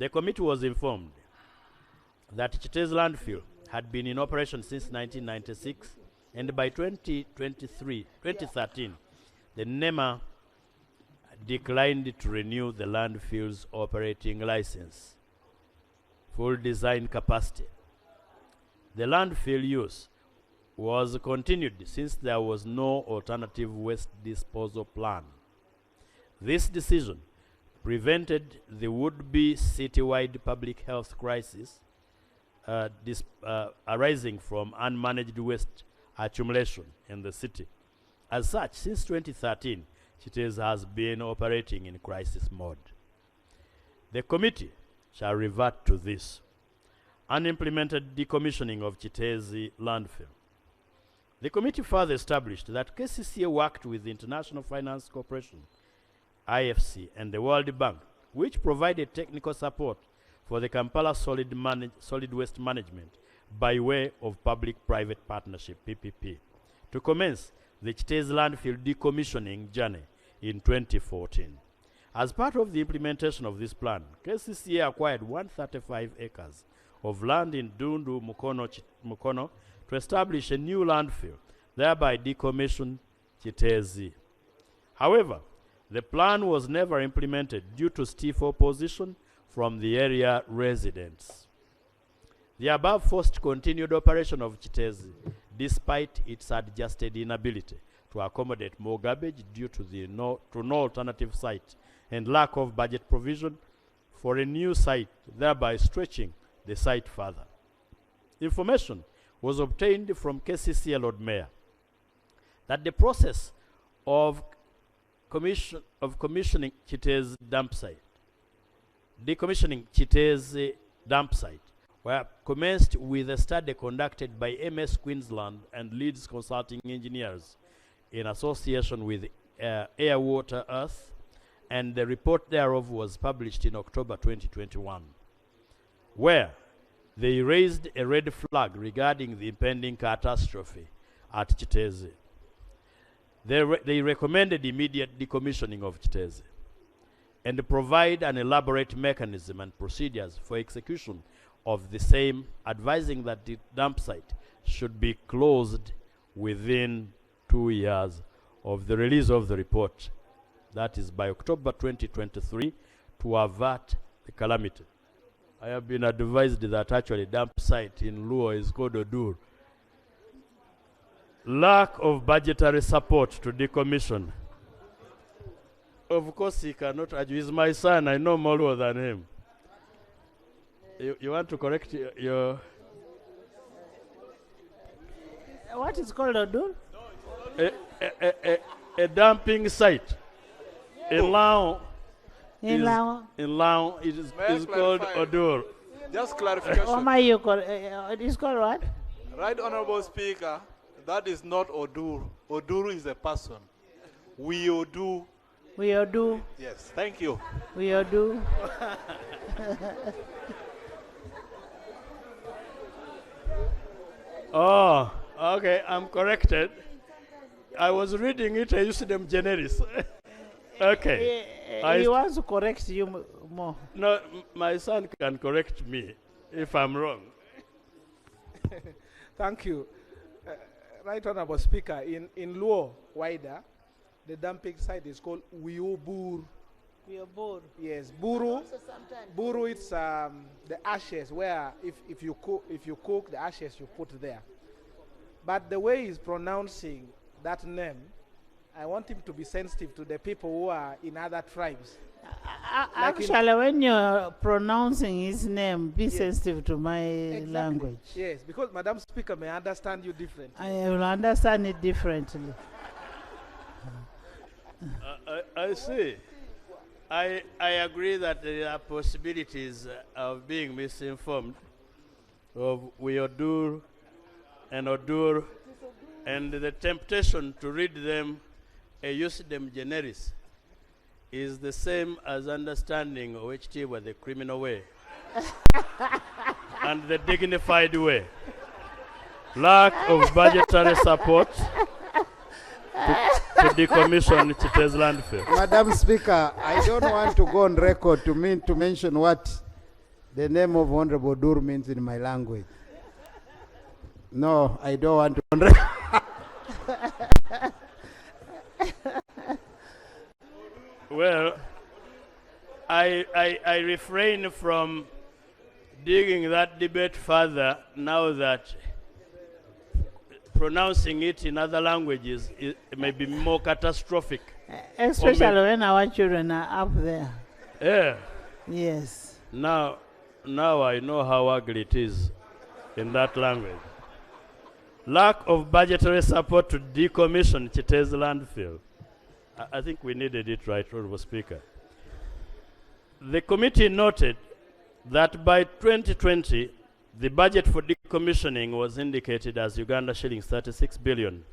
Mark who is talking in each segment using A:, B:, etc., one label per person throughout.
A: The committee was informed that KITEEZI Landfill had been in operation since 1996, and by 2013, the NEMA declined to renew the landfill's operating license, full design capacity. The landfill use was continued since there was no alternative waste disposal plan. This decision prevented the would-be citywide public health crisis arising from unmanaged waste accumulation in the city. As such, since 2013, KITEEZI has been operating in crisis mode. The committee shall revert to this. Unimplemented decommissioning of KITEEZI Landfill. The committee further established that KCCA worked with the International Finance Corporation, IFC, and the World Bank, which provided technical support for the Kampala solid waste management by way of public-private partnership, PPP, to commence the KITEEZI Landfill decommissioning journey in 2014. As part of the implementation of this plan, KCCA acquired 135 acres of land in Dundu, Mukono, to establish a new landfill, thereby decommission KITEEZI. However, the plan was never implemented due to stiff opposition from the area residents. The above forced continued operation of KITEEZI, despite its adjusted inability to accommodate more garbage due to no alternative site and lack of budget provision for a new site, thereby stretching the site further. Information was obtained from KCCA Lord Mayor that the process of decommissioning KITEEZI dump site were commenced with a study conducted by MS Queensland and Leeds Consulting Engineers in association with Air, Water, Earth, and the report thereof was published in October 2021, where they raised a red flag regarding the impending catastrophe at KITEEZI. They recommended immediate decommissioning of KITEEZI and provide an elaborate mechanism and procedures for execution of the same, advising that the dump site should be closed within 2 years of the release of the report, that is by October 2023, to avert the calamity. I have been advised that actually dump site in Luo is called Odur. Lack of budgetary support to decommission. Of course, he cannot argue. He's my son. I know more than him. You want to correct your...
B: What is called Odur?
A: A dumping site. In Lao.
B: In Lao?
A: In Lao, it is called Odur.
C: Just clarification.
B: It is called what?
C: Right, Honorable Speaker, that is not Odur. Odur is a person. We Odu.
B: We Odu.
C: Yes, thank you.
B: We Odu.
A: Oh, okay, I'm corrected. I was reading it, I used them generis. Okay.
B: He wants to correct you more.
A: No, my son can correct me if I'm wrong.
D: Thank you. Right Honorable Speaker, in Luo, wider, the dumping site is called Wiubur.
B: Wiubur.
D: Yes, Buru. Buru, it's the ashes where if you cook the ashes you put there. But the way he's pronouncing that name, I want him to be sensitive to the people who are in other tribes.
B: Actually, when you're pronouncing his name, be sensitive to my language.
D: Yes, because Madam Speaker may understand you differently.
B: I will understand it differently.
A: I see. I agree that there are possibilities of being misinformed of Odur and Odur, and the temptation to read them use them generis is the same as understanding OHT were the criminal way and the dignified way. Lack of budgetary support to decommission KITEEZI Landfill.
E: Madam Speaker, I don't want to go on record to mention what The name of Honorable Dur means in my language. No, I don't want to.
A: Well, I refrain from digging that debate further now that pronouncing it in other languages may be more catastrophic.
B: Especially when our children are up there.
A: Yeah.
B: Yes.
A: Now I know how ugly it is in that language. Lack of budgetary support to decommission KITEEZI landfill. I think we needed it, right, Honorable Speaker. The committee noted that by 2020, the budget for decommissioning was indicated as Uganda shillings 36 billion,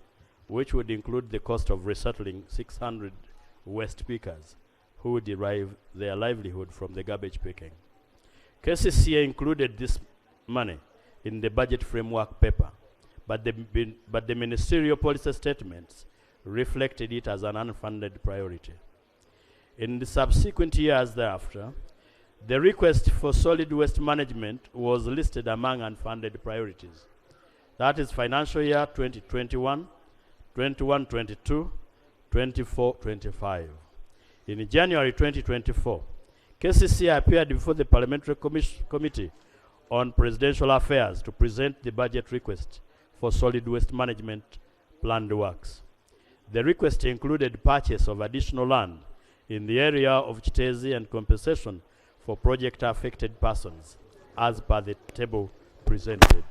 A: which would include the cost of resettling 600 waste pickers who derive their livelihood from the garbage picking. KCCA included this money in the budget framework paper, but the ministerial policy statements reflected it as an unfunded priority. In the subsequent years thereafter, the request for solid waste management was listed among unfunded priorities. That is financial year 2021, 21-22, 24-25. In January 2024, KCCA appeared before the Parliamentary Committee on Presidential Affairs to present the budget request for solid waste management planned works. The request included purchase of additional land in the area of KITEEZI and compensation for project-affected persons, as per the table presented.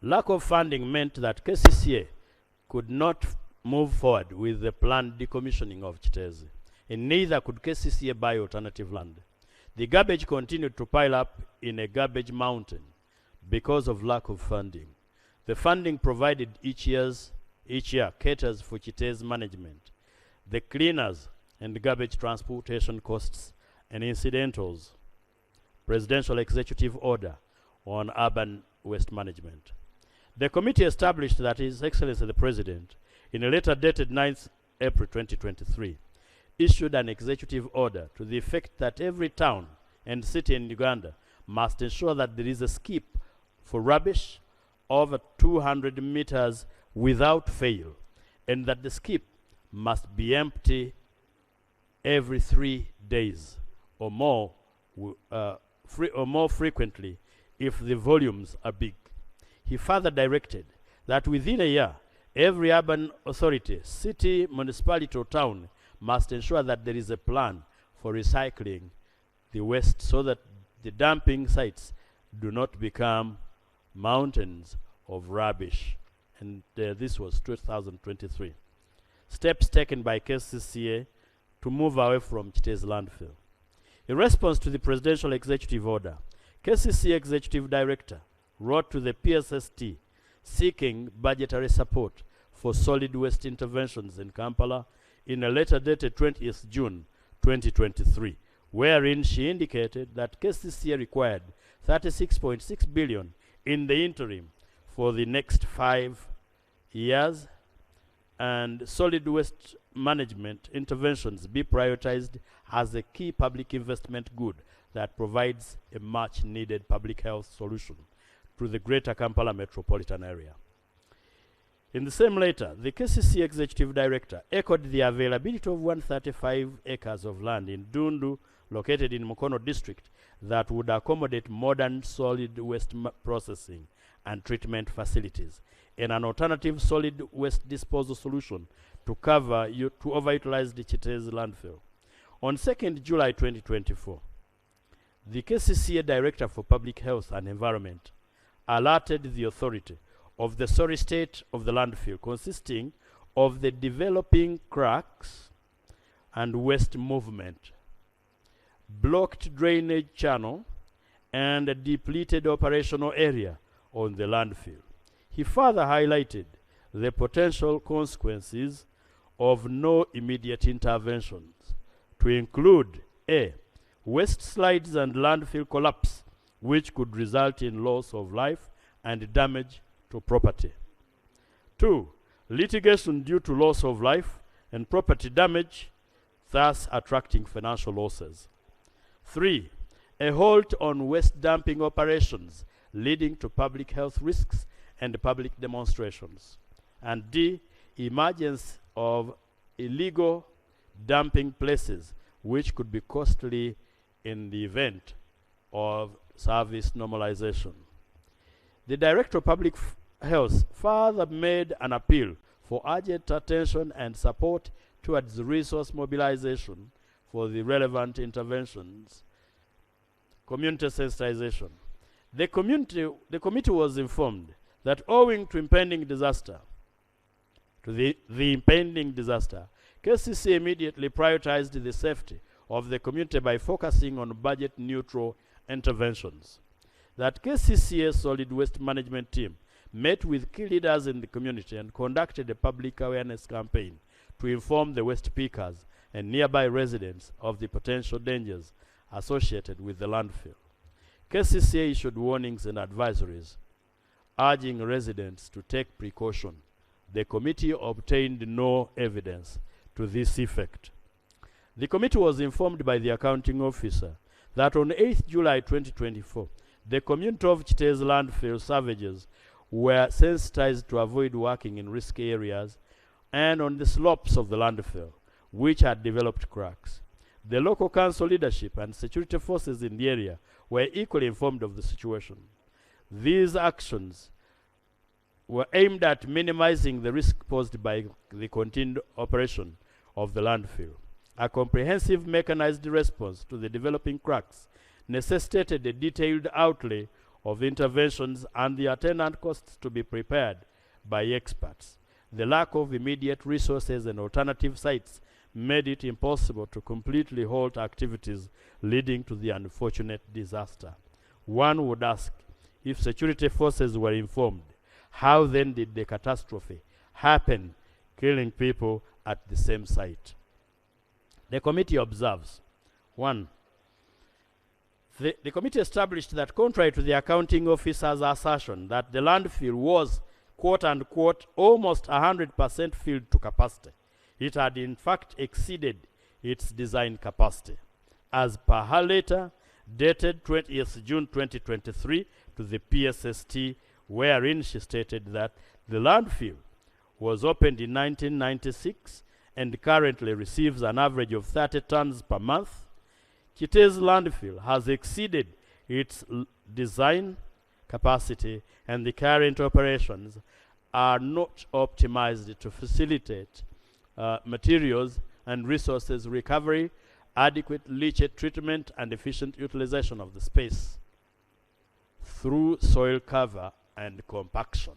A: Lack of funding meant that KCCA could not move forward with the planned decommissioning of KITEEZI, and neither could KCCA buy alternative land. The garbage continued to pile up in a garbage mountain because of lack of funding. The funding provided each year caters for KITEEZI management, the cleaners and garbage transportation costs and incidentals, Presidential Executive Order on Urban Waste Management. The committee established that His Excellency the President, in a letter dated 9th April 2023, issued an executive order to the effect that every town and city in Uganda must ensure that there is a skip for rubbish over 200 meters without fail, and that the skip must be empty every 3 days or more, frequently if the volumes are big. He further directed that within a year, every urban authority, city, municipality, or town must ensure that there is a plan for recycling the waste so that the dumping sites do not become mountains of rubbish. And this was 2023. Steps taken by KCCA to move away from KITEEZI landfill. In response to the Presidential Executive Order, KCCA Executive Director wrote to the PSST seeking budgetary support for solid waste interventions in Kampala in a letter dated 20th June 2023, wherein she indicated that KCCA required 36.6 billion in the interim for the next 5 years, and solid waste management interventions be prioritized as a key public investment good that provides a much needed public health solution to the greater Kampala metropolitan area. In the same letter, the KCCA Executive Director echoed the availability of 135 acres of land in Dundu, located in Mukono district, that would accommodate modern solid waste processing and treatment facilities, and an alternative solid waste disposal solution to overutilize the KITEEZI landfill. On 2nd July 2024, the KCCA Director for Public Health and Environment alerted the authority of the sorry state of the landfill, consisting of the developing cracks and waste movement, blocked drainage channel, and a depleted operational area on the landfill. He further highlighted the potential consequences of no immediate interventions, to include A, waste slides and landfill collapse, which could result in loss of life and damage to property. 2, litigation due to loss of life and property damage, thus attracting financial losses. 3, a halt on waste dumping operations leading to public health risks and public demonstrations. And D, emergence of illegal dumping places which could be costly in the event of service normalization. The Director of Public Health further made an appeal for urgent attention and support towards resource mobilization for the relevant interventions. Community sensitization. The committee was informed that owing to impending disaster, the impending disaster, KCCA immediately prioritized the safety of the community by focusing on budget-neutral interventions. That KCCA solid waste management team met with key leaders in the community and conducted a public awareness campaign to inform the waste pickers and nearby residents of the potential dangers associated with the landfill. KCCA issued warnings and advisories, urging residents to take precaution. The committee obtained no evidence to this effect. The committee was informed by the accounting officer that on 8th July 2024, the community of KITEEZI landfill savages were sensitized to avoid working in risky areas and on the slopes of the landfill, which had developed cracks. The local council leadership and security forces in the area were equally informed of the situation. These actions were aimed at minimizing the risk posed by the continued operation of the landfill. A comprehensive mechanized response to the developing cracks necessitated a detailed outlay of interventions and the attendant costs to be prepared by experts. The lack of immediate resources and alternative sites made it impossible to completely halt activities leading to the unfortunate disaster. One would ask, if security forces were informed, how then did the catastrophe happen, killing people at the same site? The committee observes, 1. The committee established that contrary to the accounting officer's assertion that the landfill was, quote unquote, almost 100% filled to capacity, it had in fact exceeded its design capacity. As per her letter, dated 20th June 2023 to the PSST, wherein she stated that the landfill was opened in 1996 and currently receives an average of 30 tons per month, KITEEZI landfill has exceeded its design capacity and the current operations are not optimized to facilitate materials and resources recovery, adequate leachate treatment, and efficient utilization of the space through soil cover and compaction.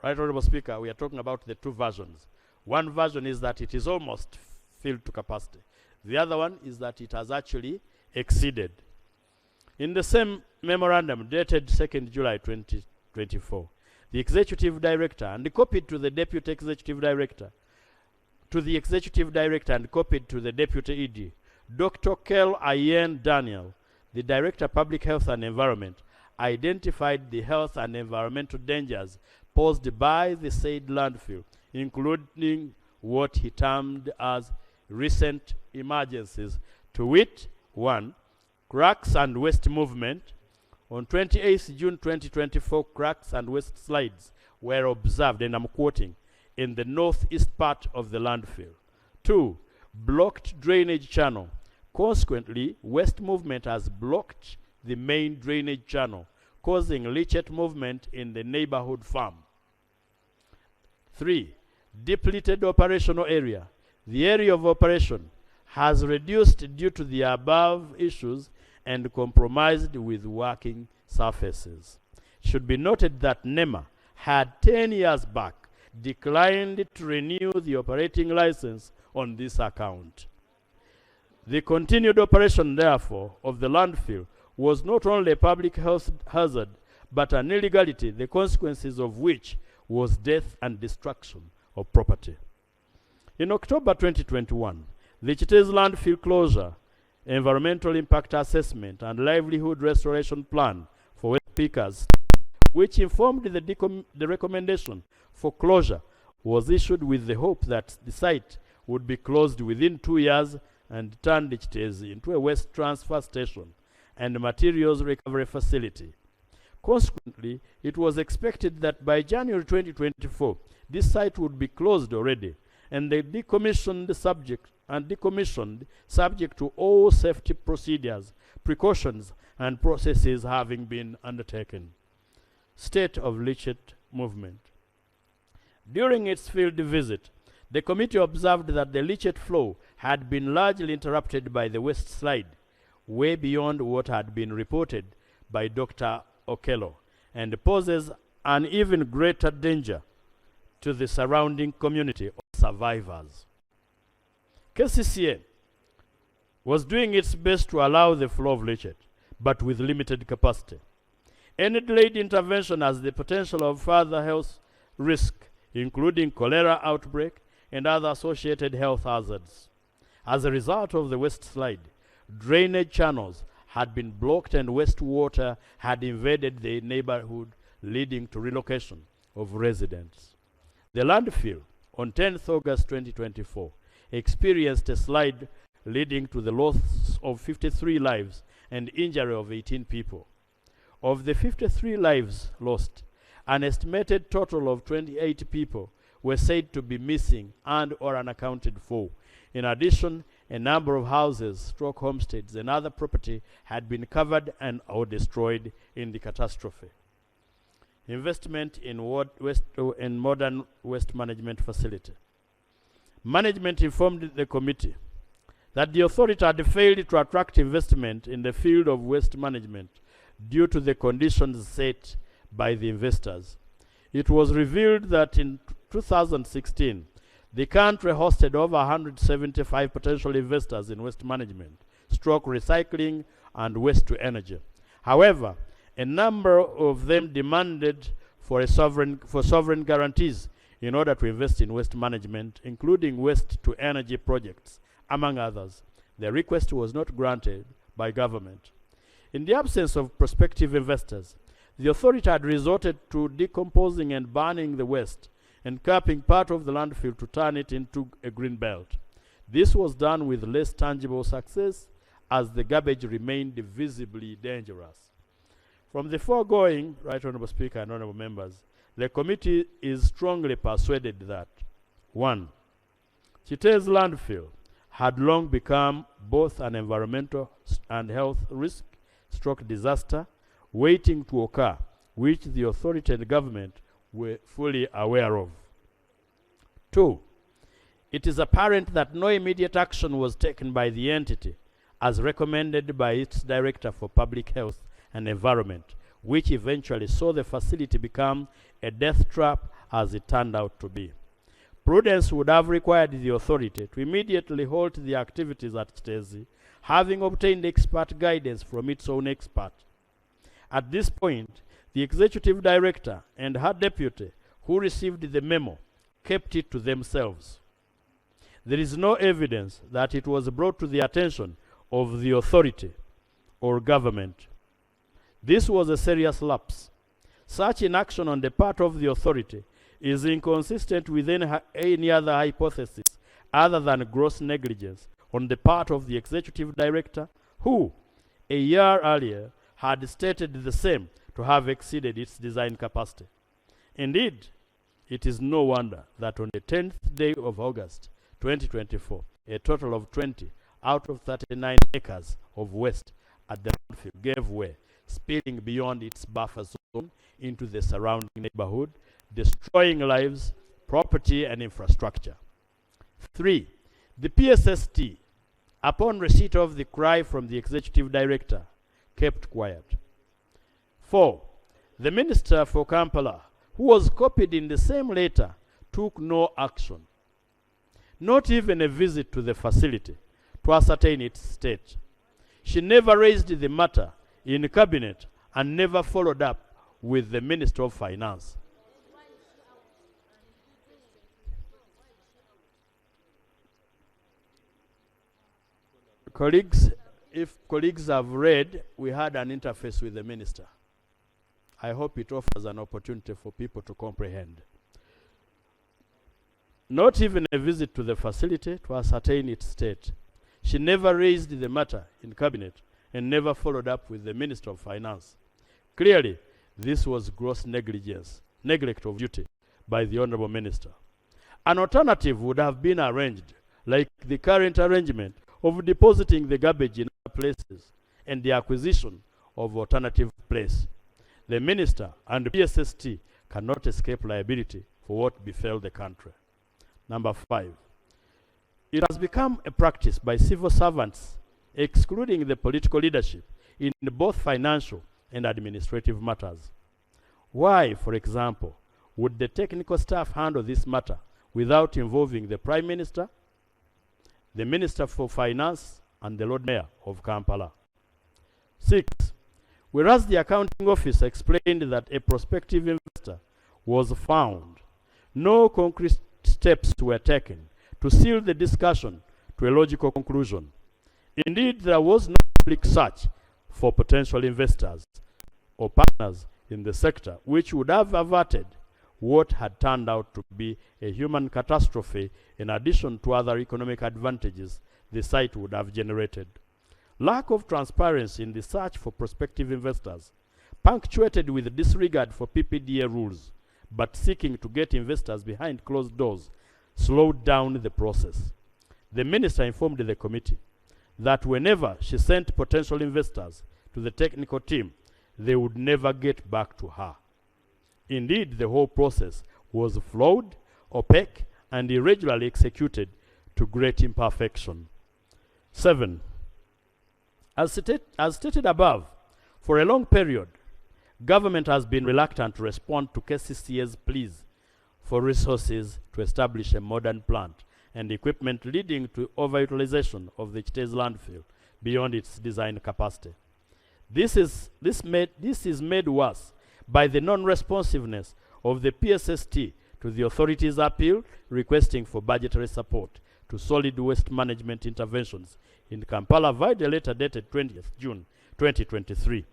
A: Right, Honorable Speaker, we are talking about the two versions. One version is that it is almost filled to capacity. The other one is that it has actually exceeded. In the same memorandum dated 2nd July 2024, the Executive Director and copied to the Deputy Executive Director, and copied to the Deputy ED, Dr. Kel Ayen Daniel, the Director of Public Health and Environment, identified the health and environmental dangers posed by the said landfill, including what he termed as recent emergencies, to wit, 1, cracks and waste movement. On 28th June 2024, cracks and waste slides were observed, and I'm quoting, in the northeast part of the landfill. 2, blocked drainage channel. Consequently, waste movement has blocked the main drainage channel, causing leachate movement in the neighborhood farm. 3, depleted operational area. The area of operation has reduced due to the above issues and compromised with working surfaces. It should be noted that NEMA had 10 years back declined to renew the operating license on this account. The continued operation, therefore, of the landfill was not only a public health hazard, but an illegality, the consequences of which was death and destruction of property. In October 2021, the KITEEZI landfill closure, environmental impact assessment, and livelihood restoration plan for waste pickers, which informed the recommendation for closure, was issued with the hope that the site would be closed within 2 years and turned KITEEZI into a waste transfer station and materials recovery facility. Consequently, it was expected that by January 2024, this site would be closed already, and the decommissioned subject to all safety procedures, precautions, and processes having been undertaken. State of leachate movement. During its field visit, the committee observed that the leachate flow had been largely interrupted by the waste slide, way beyond what had been reported by Dr. Okello, and poses an even greater danger to the surrounding community of survivors. KCCA was doing its best to allow the flow of leachate, but with limited capacity. Any delayed intervention has the potential of further health risk, including cholera outbreak and other associated health hazards. As a result of the waste slide, drainage channels had been blocked and wastewater had invaded the neighborhood, leading to relocation of residents. The landfill, on 10th August 2024, experienced a slide leading to the loss of 53 lives and injury of 18 people. Of the 53 lives lost, an estimated total of 28 people were said to be missing and or unaccounted for. In addition, a number of houses, homesteads, and other property had been covered and or destroyed in the catastrophe. Investment in modern waste management facility. Management informed the committee that the authority had failed to attract investment in the field of waste management due to the conditions set by the investors. It was revealed that in 2016, the country hosted over 175 potential investors in waste management, recycling, and waste to energy. However, a number of them demanded for sovereign guarantees in order to invest in waste management, including waste to energy projects, among others. The request was not granted by government. In the absence of prospective investors, the authority had resorted to decomposing and burning the waste and capping part of the landfill to turn it into a green belt. This was done with less tangible success, as the garbage remained visibly dangerous. From the foregoing, Right Honorable Speaker and Honorable Members, the committee is strongly persuaded that 1. KITEEZI landfill had long become both an environmental and health risk disaster waiting to occur, which the authority and government were fully aware of. 2. It is apparent that no immediate action was taken by the entity as recommended by its Director for Public Health and Environment, which eventually saw the facility become a death trap as it turned out to be. Prudence would have required the authority to immediately halt the activities at KITEEZI, having obtained expert guidance from its own expert. At this point, the Executive Director and her deputy, who received the memo, kept it to themselves. There is no evidence that it was brought to the attention of the authority or government. This was a serious lapse. Such inaction on the part of the authority is inconsistent with any other hypothesis other than gross negligence on the part of the Executive Director, who, a year earlier, had stated the same to have exceeded its design capacity. Indeed, it is no wonder that on the 10th day of August 2024, a total of 20 out of 39 acres of waste at the landfill gave way, spilling beyond its buffer zone into the surrounding neighborhood, destroying lives, property, and infrastructure. 3. The PSST, upon receipt of the cry from the Executive Director, kept quiet. 4. The Minister for Kampala, who was copied in the same letter, took no action. Not even a visit to the facility to ascertain its state. She never raised the matter in cabinet and never followed up with the Minister of Finance. Colleagues, if colleagues have read, we had an interface with the minister. I hope it offers an opportunity for people to comprehend. Not even a visit to the facility to ascertain its state. She never raised the matter in cabinet and never followed up with the Minister of Finance. Clearly, this was gross neglect of duty by the Honorable Minister. An alternative would have been arranged, like the current arrangement of depositing the garbage in other places and the acquisition of alternative place. The Minister and PSST cannot escape liability for what befell the country. Number 5. It has become a practice by civil servants, excluding the political leadership, in both financial and administrative matters. Why, for example, would the technical staff handle this matter without involving the Prime Minister, the Minister for Finance, and the Lord Mayor of Kampala? 6. Whereas the accounting office explained that a prospective investor was found, no concrete steps were taken to seal the discussion to a logical conclusion. Indeed, there was no public search for potential investors or partners in the sector, which would have averted what had turned out to be a human catastrophe in addition to other economic advantages the site would have generated. Lack of transparency in the search for prospective investors, punctuated with disregard for PPDA rules, but seeking to get investors behind closed doors, slowed down the process. The Minister informed the committee that whenever she sent potential investors to the technical team, they would never get back to her. Indeed, the whole process was flawed, opaque, and irregularly executed to great imperfection. 7. As stated above, for a long period, government has been reluctant to respond to KCCA's pleas for resources to establish a modern plant and equipment, leading to overutilization of the KITEEZI landfill beyond its design capacity. This is made worse by the non-responsiveness of the PSST to the authority's appeal requesting for budgetary support to solid waste management interventions in Kampala via the letter dated 20th June 2023.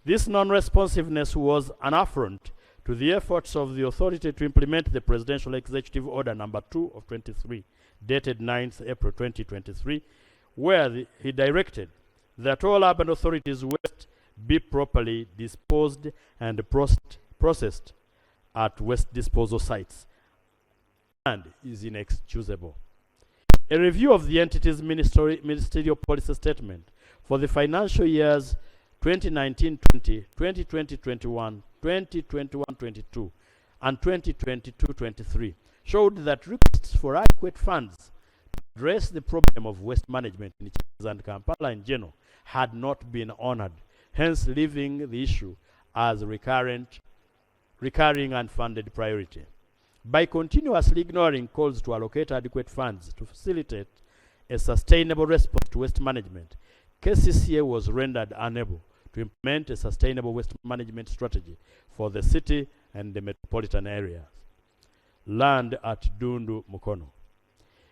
A: This non-responsiveness was an affront to the efforts of the authority to implement the Presidential Executive Order number 2 of 23, dated 9th April 2023, where he directed that all urban authorities' waste be properly disposed and processed at waste disposal sites, and is inexcusable. A review of the entity's ministerial policy statement for the financial years 2019-20, 2020-21, 2021-22, and 2022-23 showed that requests for adequate funds to address the problem of waste management in KITEEZI and Kampala in general had not been honored, hence leaving the issue as recurring and funded priority. By continuously ignoring calls to allocate adequate funds to facilitate a sustainable response to waste management, KCCA was rendered unable to implement a sustainable waste management strategy for the city and the metropolitan areas. Land at Dundu Mukono.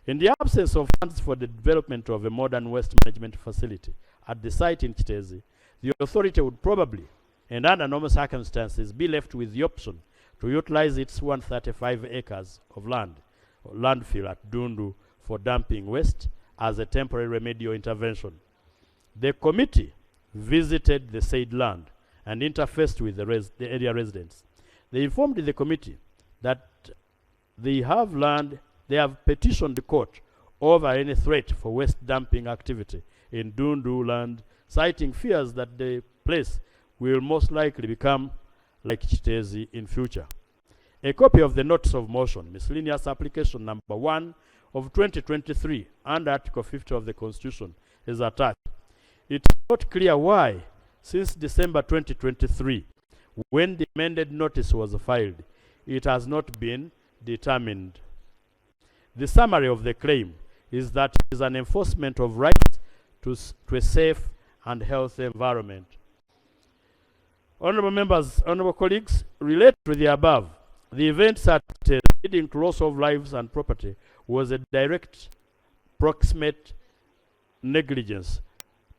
A: In the absence of funds for the development of a modern waste management facility at the site in KITEEZI, the authority would probably, and under normal circumstances, be left with the option to utilize its 135 acres of land, or landfill at Dundu, for dumping waste as a temporary remedial intervention. The committee visited the said land and interfaced with the area residents. They informed the committee that they have petitioned the court over any threat for waste dumping activity in Dundu land, citing fears that the place will most likely become like KITEEZI in future. A copy of the notice of motion, miscellaneous application number 1 of 2023, under Article 50 of the Constitution, is attached. It is not clear why, since December 2023, when the amended notice was filed, it has not been determined. The summary of the claim is that it is an enforcement of rights to a safe and healthy environment. Honorable members, honorable colleagues, related to the above, the events at leading to loss of lives and property was a direct proximate negligence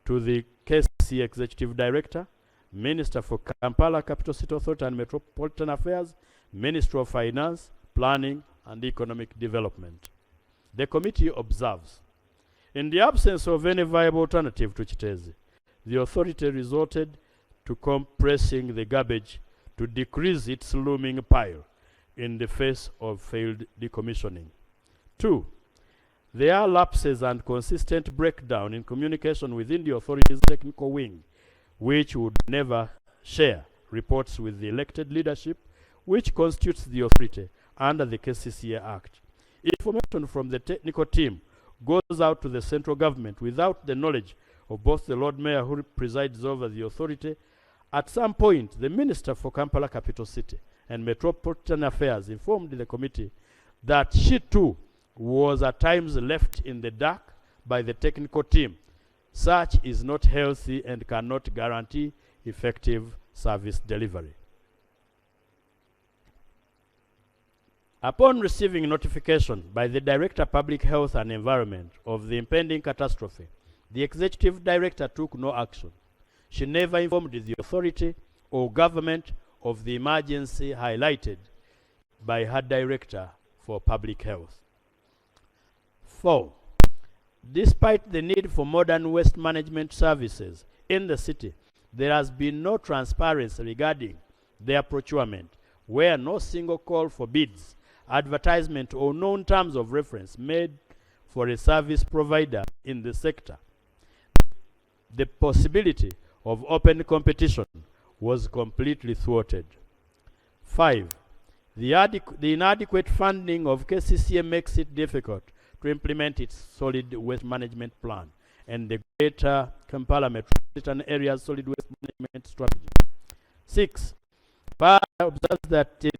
A: to the KCCA Executive Director, Minister for Kampala Capital City Authority and Metropolitan Affairs, Ministry of Finance, Planning and Economic Development. The committee observes, in the absence of any viable alternative to KITEEZI, the authority resorted to compressing the garbage to decrease its looming pile in the face of failed decommissioning. 2. There are lapses and consistent breakdown in communication within the authority's technical wing, which would never share reports with the elected leadership, which constitutes the authority under the KCCA Act. Information from the technical team goes out to the central government without the knowledge of both the Lord Mayor, who presides over the authority. At some point, the Minister for Kampala Capital City and Metropolitan Affairs informed the committee that she too was at times left in the dark by the technical team. Such is not healthy and cannot guarantee effective service delivery. Upon receiving notification by the Director of Public Health and Environment of the impending catastrophe, the Executive Director took no action. She never informed the authority or government of the emergency highlighted by her Director for Public Health. 4. Despite the need for modern waste management services in the city, there has been no transparency regarding their procurement, where no single call for bids, advertisement, or known terms of reference made for a service provider in the sector. The possibility of open competition was completely thwarted. 5. The inadequate funding of KCCA makes it difficult to implement its solid waste management plan and the Greater Kampala Metropolitan Area's solid waste management strategy. 6. PAR observes that the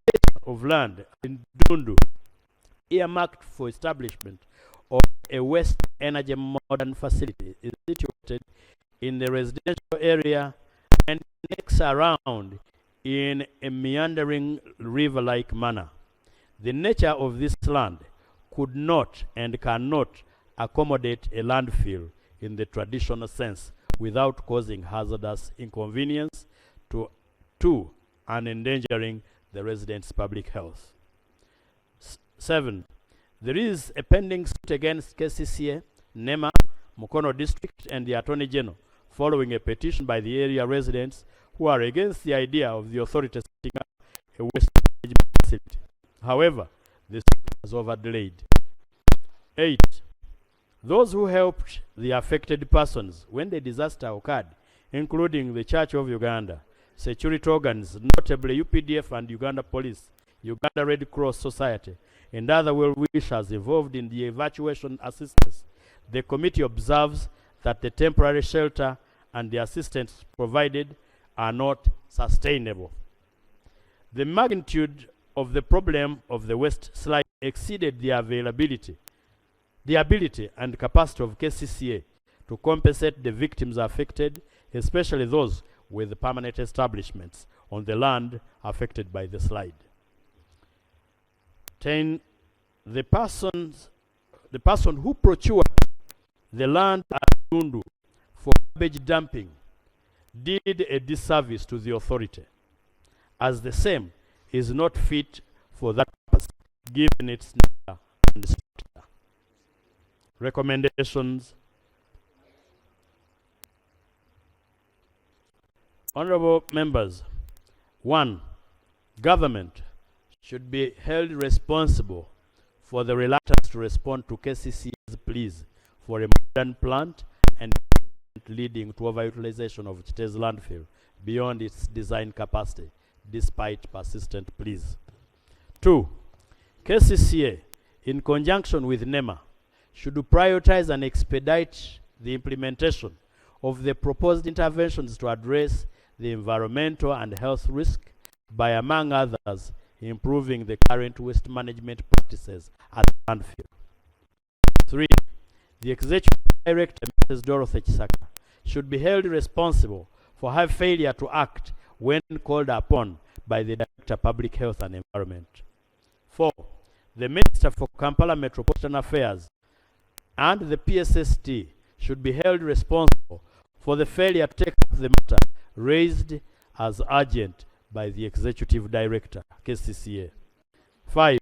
A: of land in Dundu, earmarked for establishment of a waste energy modern facility, is situated in the residential area and connects around in a meandering river-like manner. The nature of this land could not and cannot accommodate a landfill in the traditional sense without causing hazardous inconvenience to and endangering the residents' public health. 7. There is a pending suit against KCCA, NEMA, Mukono District, and the Attorney General following a petition by the area residents who are against the idea of the authority setting up a waste management facility. However, the suit was overdelayed. 8. Those who helped the affected persons when the disaster occurred, including the Church of Uganda, security organs, notably UPDF and Uganda Police, Uganda Red Cross Society, and other well-wishers involved in the evacuation assistance, the committee observes that the temporary shelter and the assistance provided are not sustainable. The magnitude of the problem of the waste slide exceeded the ability and capacity of KCCA to compensate the victims affected, especially those with permanent establishments on the land affected by the slide. 10. The person who procured the land at Dundu for garbage dumping did a disservice to the authority, as the same is not fit for that purpose given its nature and structure. Recommendations. Honorable members, 1. Government should be held responsible for the reluctance to respond to KCCA's pleas for a modern plant and leading to overutilization of KITEEZI landfill beyond its design capacity, despite persistent pleas. 2. KCCA, in conjunction with NEMA, should prioritize and expedite the implementation of the proposed interventions to address the environmental and health risk by, among others, improving the current waste management practices at landfill. 3. The Executive Director, Mrs. Dorothy Chisaka, should be held responsible for her failure to act when called upon by the Director of Public Health and Environment. 4. The Minister for Kampala Metropolitan Affairs and the PSST should be held responsible for the failure to take up the matter raised as urgent by the Executive Director, KCCA. 5.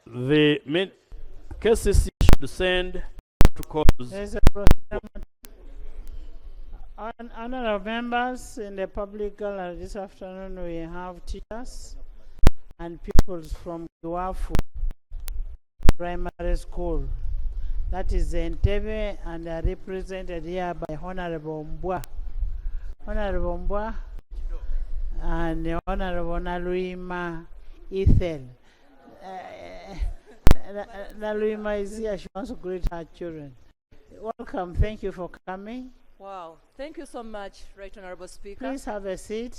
A: The KCCA should send to cause.
B: There's a honorable members in the public gallery this afternoon. We have teachers and pupils from Kiwafu Primary School. That is Entebbe, and are represented here by Honorable Mbwa. Honorable Mbwa and Honorable Naluima Ethel. Naluima is here. She wants to greet her children. Welcome. Thank you for coming.
F: Wow. Thank you so much, Right Honorable Speaker.
B: Please have a seat.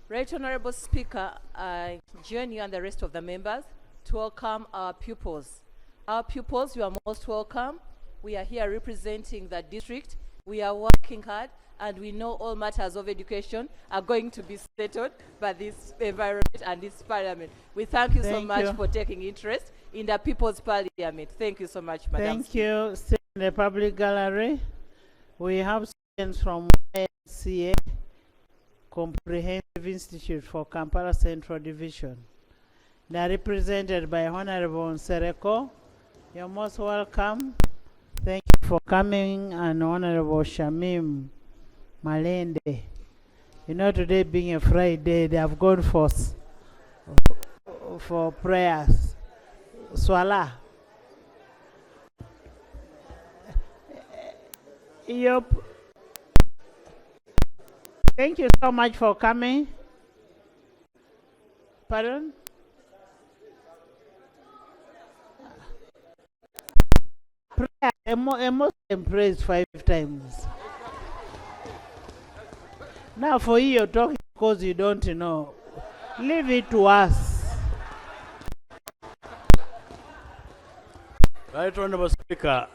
F: Right Honorable Speaker, I join you and the rest of the members to welcome our pupils. Our pupils, you are most welcome. We are here representing the district. We are working hard, and we know all matters of education are going to be settled by this environment and this parliament. We thank you so much for taking interest in the People's Parliament. Thank you so much, Madam.
B: Thank you. Still in the public gallery, we have students from KCCA Comprehensive Institute for Kampala Central Division. They are represented by Honorable Nsereko. You're most welcome. Thank you for coming, and Honorable Shamim Malende. You know, today being a Friday, they have gone for prayers. Swala. Yep. Thank you so much for coming. Pardon? Prayer. A Muslim prays 5 times. Now for you, you're talking because you don't know. Leave it to us.
A: Right Honorable Speaker,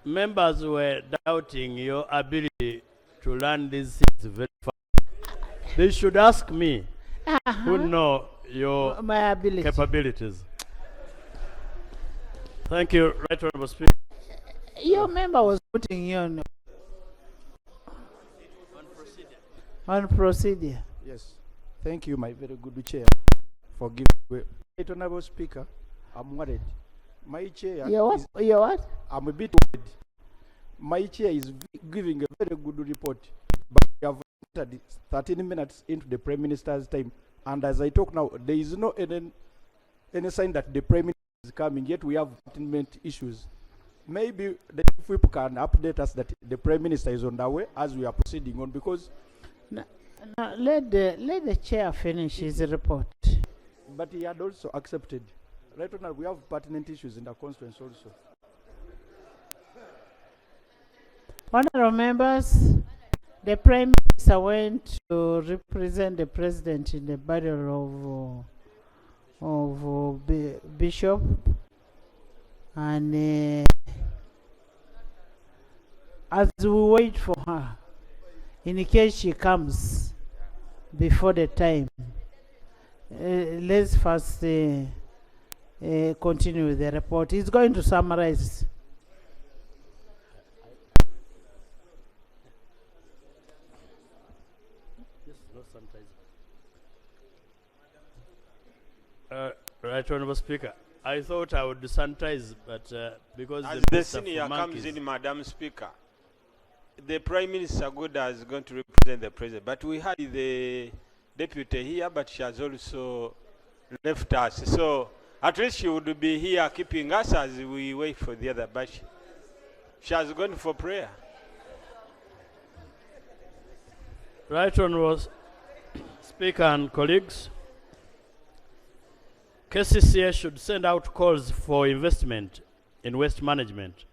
A: members were doubting your ability to learn these things very fast. They should ask me, who know your
B: My ability.
A: capabilities. Thank you, Right Honorable Speaker.
B: Your member was putting you on procedure.
E: Yes. Thank you, my very good chair, for giving way. Right Honorable Speaker, I'm worried. My chair
B: You're what? You're what?
E: I'm a bit worried. My chair is giving a very good report, but we have entered 13 minutes into the Prime Minister's time, and as I talk now, there is no any sign that the Prime Minister is coming, yet we have pertinent issues. Maybe the people can update us that the Prime Minister is on the way as we are proceeding on, because
B: No, let the chair finish his report.
E: but he had also accepted. Right now, we have pertinent issues in the constituency also.
B: Honorable members, the Prime Minister went to represent the President in the burial of Bishop, and as we wait for her, in case she comes before the time, let's first continue with the report. He's going to summarize.
A: Right Honorable Speaker, I thought I would sanitize, but because
G: as
A: the
G: the
A: Minister
G: senior
A: for
G: comes
A: monkeys,
G: in, Madam Speaker, the Prime Minister Goda is going to represent the President, but we had the Deputy here, but she has also left us. So at least she would be here keeping us as we wait for the other, but she has gone for prayer.
A: Right Honorable Speaker and colleagues, KCCA should send out calls for investment in waste management,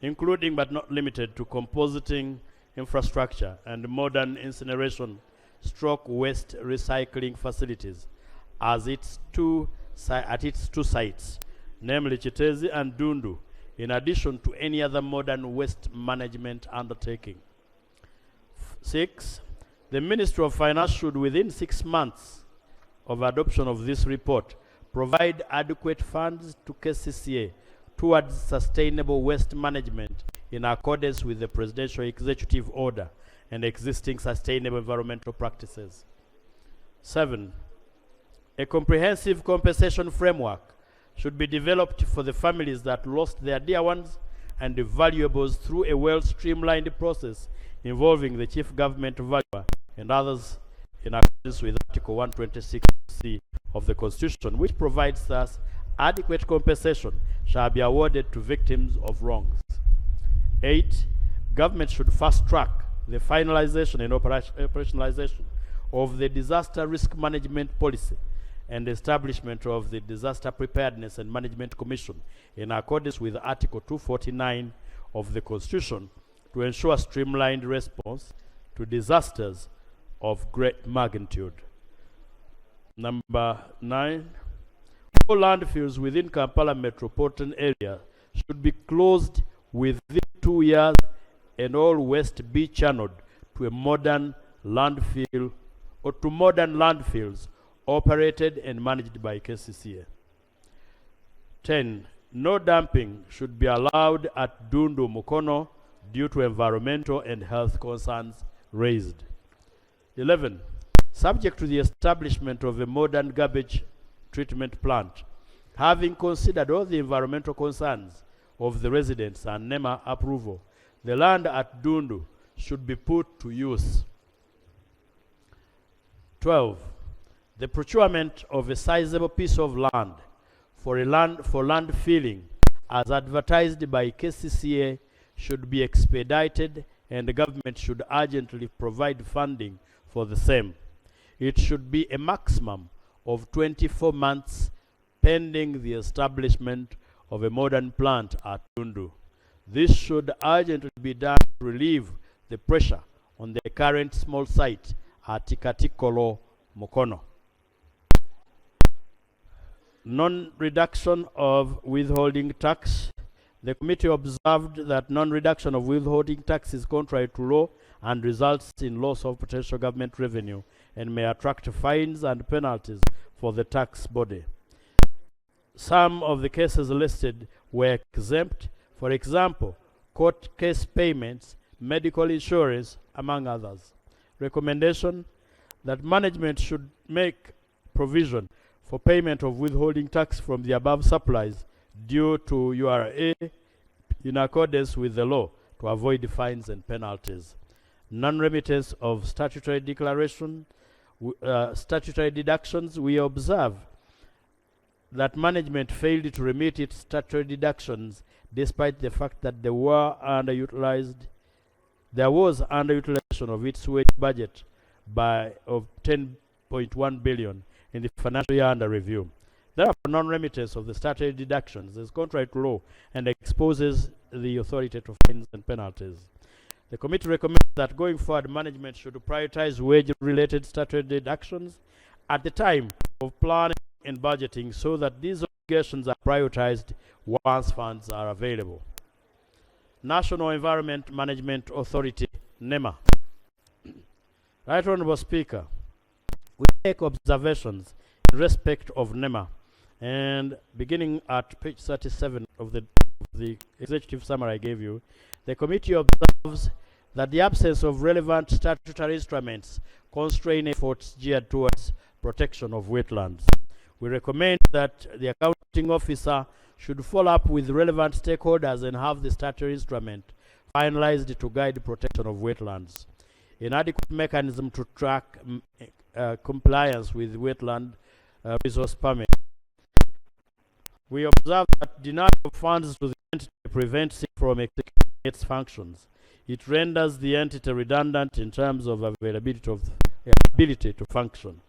A: including but not limited to compositing infrastructure and modern incineration stroke waste recycling facilities at its two sites, namely Chitezi and Dundu, in addition to any other modern waste management undertaking. 6. The Ministry of Finance should, within 6 months of adoption of this report, provide adequate funds to KCCA towards sustainable waste management in accordance with the Presidential Executive Order and existing sustainable environmental practices. 7. A comprehensive compensation framework should be developed for the families that lost their dear ones and the valuables through a well-streamlined process involving the chief government valuer and others in accordance with Article 126C of the Constitution, which provides that adequate compensation shall be awarded to victims of wrongs. 8. Government should fast-track the finalization and operationalization of the disaster risk management policy and establishment of the Disaster Preparedness and Management Commission in accordance with Article 249 of the Constitution to ensure streamlined response to disasters of great magnitude. Number 9, all landfills within Kampala metropolitan area should be closed within 2 years and all waste be channeled to a modern landfill or to modern landfills operated and managed by KCCA. 10. No dumping should be allowed at Dundu Mukono due to environmental and health concerns raised. 11. Subject to the establishment of a modern garbage treatment plant, having considered all the environmental concerns of the residents and NEMA approval, the land at Dundu should be put to use. 12. The procurement of a sizable piece of land for land filling as advertised by KCCA should be expedited, and the government should urgently provide funding for the same. It should be a maximum of 24 months pending the establishment of a modern plant at Dundu. This should urgently be done to relieve the pressure on the current small site at Katikolo Mukono. Non-reduction of withholding tax. The committee observed that non-reduction of withholding tax is contrary to law and results in loss of potential government revenue and may attract fines and penalties for the tax body. Some of the cases listed were exempt, for example, court case payments, medical insurance, among others. Recommendation that management should make provision for payment of withholding tax from the above supplies due to URA in accordance with the law to avoid fines and penalties. Non-remittance of statutory declaration, statutory deductions. We observe that management failed to remit its statutory deductions despite the fact that there was underutilization of its wage budget of 10.1 billion in the financial year under review. Therefore, non-remittance of the statutory deductions is contrary to law and exposes the authority to fines and penalties. The committee recommends that going forward, management should prioritize wage-related statutory deductions at the time of planning and budgeting so that these obligations are prioritized once funds are available. National Environment Management Authority, NEMA. Right Honorable Speaker, we take observations in respect of NEMA, and beginning at page 37 of the executive summary I gave you, the committee observes that the absence of relevant statutory instruments constrain efforts geared towards protection of wetlands. We recommend that the accounting officer should follow up with relevant stakeholders and have the statutory instrument finalized to guide protection of wetlands. Inadequate mechanism to track compliance with wetland resource permit. We observe that denial of funds to the entity prevents it from executing its functions. It renders the entity redundant in terms of ability to function.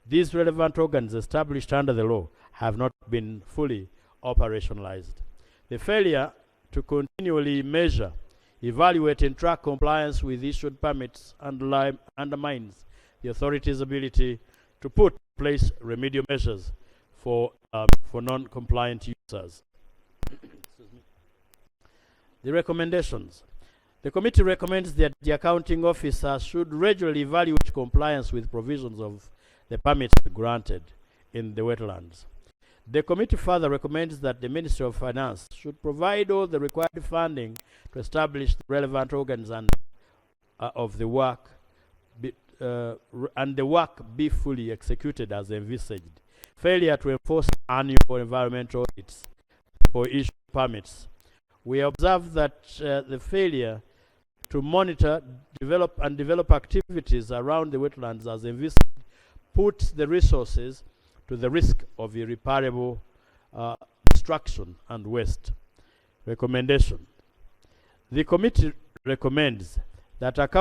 A: These relevant organs established under the law have not been fully operationalized. The failure to continually measure, evaluate, and track compliance with issued permits undermines the authority's ability to put in place remedial measures for non-compliant users. The recommendations. The committee recommends that the accounting officer should regularly evaluate compliance with provisions of the permits granted in the wetlands. The committee further recommends that the Ministry of Finance should provide all the required funding to establish the relevant organs and of the work and the work be fully executed as envisaged. failure to enforce annual environmental audits for issue permits. We observe that the failure to monitor, develop activities around the wetlands as envisaged puts the resources to the risk of irreparable destruction and waste. Recommendation. The committee recommends that account